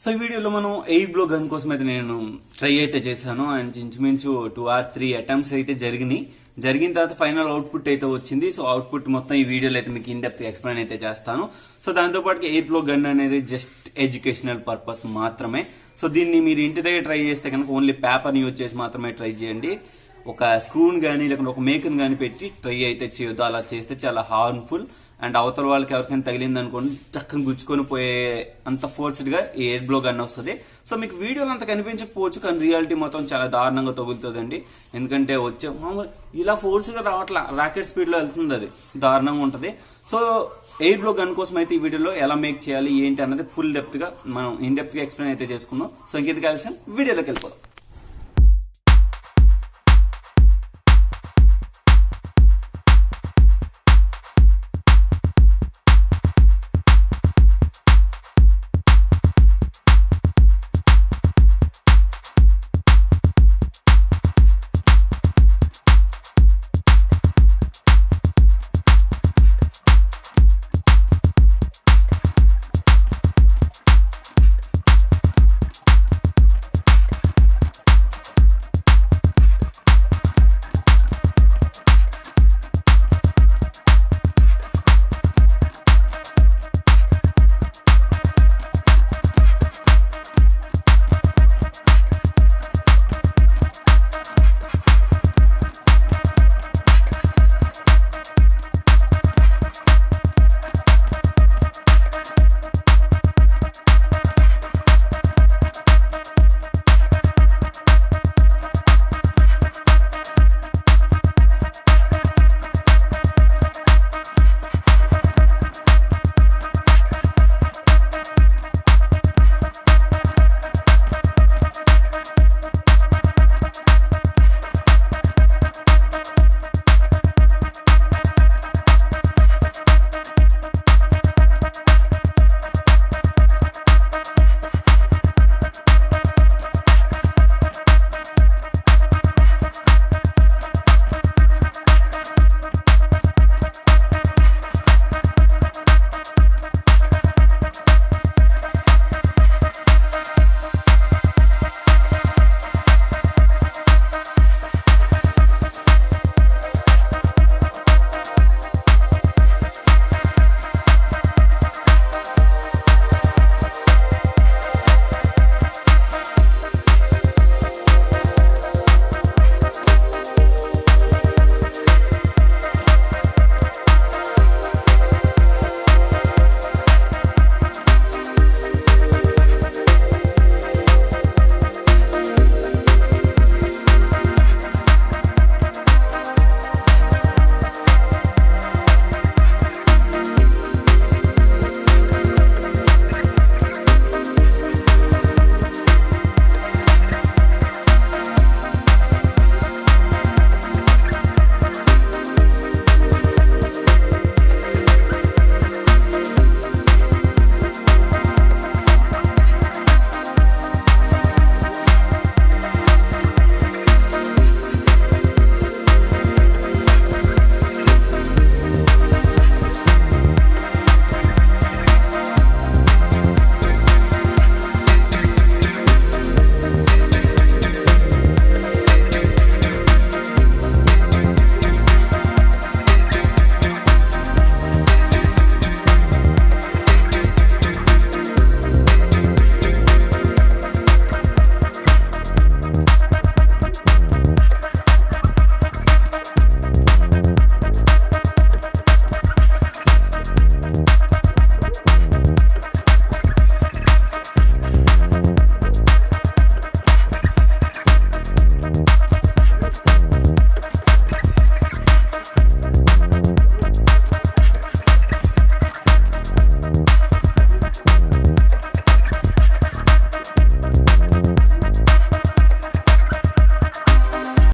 So ఈ వీడియోలో మనం ఎయిర్ బ్లో గన్ కోసం అయితే నేను ట్రై అయితే చేశాను అండ్ ఇంచుమించు 2 or 3 అటెంప్ట్స్ అయితే జరిగిన తర్వాత ఫైనల్ అవుట్పుట్ అయితే వచ్చింది. సో అవుట్పుట్ మొత్తం ఈ వీడియోలో అయితే మీకు ఇన్ డెప్త్ ఎక్స్ప్లెయిన్ అయితే చేస్తాను. సో దాంతో పాటు ఎయిర్ బ్లో గన్ అనేది జస్ట్ ఎడ్యుకేషనల్ పర్పస్ మాత్రమే. సో దీన్ని మీరు ఇంటి దగ్గర ట్రై చేస్తే కనుక ఓన్లీ పేపర్ని యూజ్ చేసి మాత్రమే ట్రై చేయండి. ఒక స్క్రూన్ కానీ లేకుంటే ఒక మేకన్ కానీ పెట్టి ట్రై అయితే చేయొద్దు. అలా చేస్తే చాలా హార్మ్ఫుల్ అండ్ అవతల వాళ్ళకి ఎవరికైనా తగిలింది అనుకోండి చక్కని గుచ్చుకొని పోయే అంత ఫోర్స్డ్ గా ఈ ఎయిర్ బ్లో గన్ వస్తుంది. సో మీకు వీడియోలో అంత కనిపించకపోవచ్చు కానీ రియాలిటీ మొత్తం చాలా దారుణంగా తగులుతుందండి. ఎందుకంటే వచ్చే మామూలు ఇలా ఫోర్స్ గా రావట్లా, రాకెట్ స్పీడ్ లో వెళ్తుంది, అది దారుణంగా ఉంటది. సో ఎయిర్ బ్లో గన్ కోసం అయితే ఈ వీడియోలో ఎలా మేక్ చేయాలి ఏంటి అన్నది ఫుల్ డెప్త్ గా మనం ఇన్ డెప్త్ గా ఎక్స్ప్లెయిన్ అయితే చేసుకున్నాం. సో ఇంకెందుకు కలిసి వీడియోలోకి వెళ్ళిపోదాం.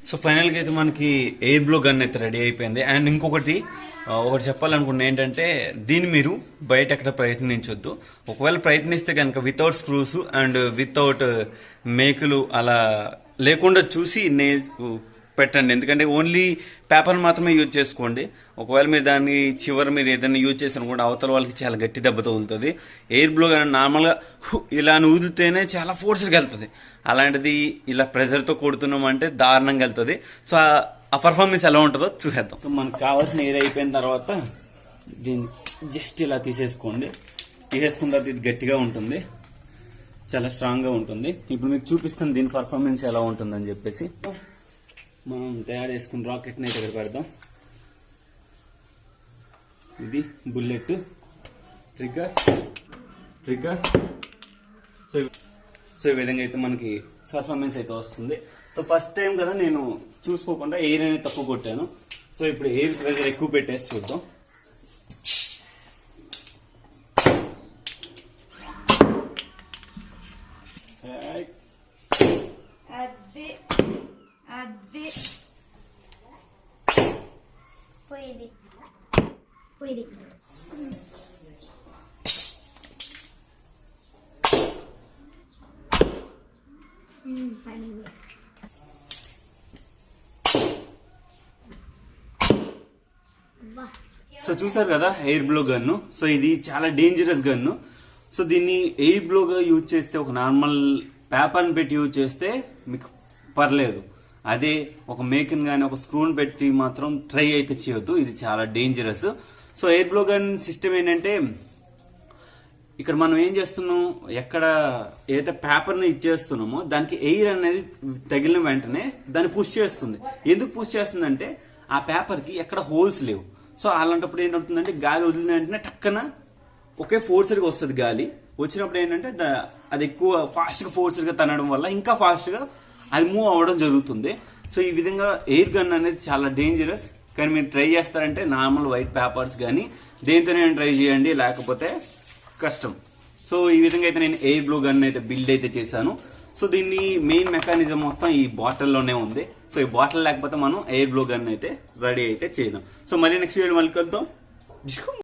సో ఫైనల్గా అయితే మనకి ఎయిర్ బ్లో గన్ అయితే రెడీ అయిపోయింది. అండ్ ఇంకొకటి చెప్పాలనుకుంటున్నా ఏంటంటే దీన్ని మీరు బయట ఎక్కడ ప్రయత్నించొద్దు. ఒకవేళ ప్రయత్నిస్తే కనుక వితౌట్ స్క్రూస్ అండ్ వితౌట్ మేకులు అలా లేకుండా చూసి పెట్టండి, ఎందుకంటే ఓన్లీ పేపర్ మాత్రమే యూజ్ చేసుకోండి. ఒకవేళ మీరు దాన్ని చివరి మీరు ఏదైనా యూజ్ చేసిన కూడా అవతల వాళ్ళకి చాలా గట్టి దెబ్బ తగులుతుంది. ఎయిర్ బ్లో కానీ నార్మల్గా ఇలా ఊదితేనే చాలా ఫోర్స్గా వెళ్తుంది, అలాంటిది ఇలా ప్రెషర్తో కొడుతున్నామంటే దారుణంగా వెళ్తుంది. సో ఆ పర్ఫార్మెన్స్ ఎలా ఉంటుందో చూసేద్దాం. సో మనకు కావాల్సిన ఎయిర్ అయిపోయిన తర్వాత దీన్ని జస్ట్ ఇలా తీసేసుకోండి. తీసేసుకున్న తర్వాత ఇది గట్టిగా ఉంటుంది, చాలా స్ట్రాంగ్గా ఉంటుంది. ఇప్పుడు మీకు చూపిస్తాను దీని పర్ఫార్మెన్స్ ఎలా ఉంటుందని చెప్పేసి. మనం తయారు చేసుకున్న రాకెట్ని అయితే ఇక్కడ పెడదాం. ఇది బుల్లెట్, ట్రిగ్గర్. సో ఈ విధంగా అయితే మనకి పర్ఫార్మెన్స్ అయితే వస్తుంది. సో ఫస్ట్ టైం కదా నేను చూసుకోకుండా ఎయిర్ అనేది తక్కువ కొట్టాను. సో ఇప్పుడు ఎయిర్ ప్రెషర్ ఎక్కువ పెట్టేసి చూద్దాం. పోయింది. సో చూసారు కదా ఎయిర్ బ్లో గన్ను. సో ఇది చాలా డేంజరస్ గన్ను. సో దీన్ని ఎయిర్ బ్లోగా యూజ్ చేస్తే, ఒక నార్మల్ పేపర్ని పెట్టి యూజ్ చేస్తే మీకు పర్లేదు. అదే ఒక మేకిన్ కానీ ఒక స్క్రూని పెట్టి మాత్రం ట్రై అయితే చేయొద్దు, ఇది చాలా dangerous. So air blow gun system ఏంటంటే, ఇక్కడ మనం ఏం చేస్తున్నాం, ఎక్కడ ఏదైతే పేపర్ని ఇచ్చేస్తున్నామో దానికి ఎయిర్ అనేది తగిలిన వెంటనే దాన్ని పుష్ చేస్తుంది. ఎందుకు పుష్ చేస్తుందంటే ఆ పేపర్కి ఎక్కడ హోల్స్ లేవు. సో అలాంటప్పుడు ఏంటవుతుందంటే గాలి వదిలిన వెంటనే టక్కన ఒకే ఫోర్స్గా వస్తుంది. గాలి వచ్చినప్పుడు ఏంటంటే అది ఎక్కువ ఫాస్ట్గా ఫోర్స్గా తనడం వల్ల ఇంకా ఫాస్ట్గా అది మూవ్ అవ్వడం జరుగుతుంది. సో ఈ విధంగా ఎయిర్ గన్ అనేది చాలా డేంజరస్. కానీ మీరు ట్రై చేస్తారంటే నార్మల్ వైట్ పేపర్స్ కానీ దేనితోనే ట్రై చేయండి, లేకపోతే కష్టం. సో ఈ విధంగా అయితే నేను ఎయిర్ బ్లో గన్ అయితే బిల్డ్ అయితే చేశాను. సో దీన్ని మెయిన్ మెకానిజం మొత్తం ఈ బాటిల్లోనే ఉంది. సో ఈ బాటిల్ లేకపోతే మనం ఎయిర్ బ్లో గన్ అయితే రెడీ అయితే చేయలేం. సో మళ్ళీ నెక్స్ట్ వీడియో మళ్ళీ కలుద్దాం.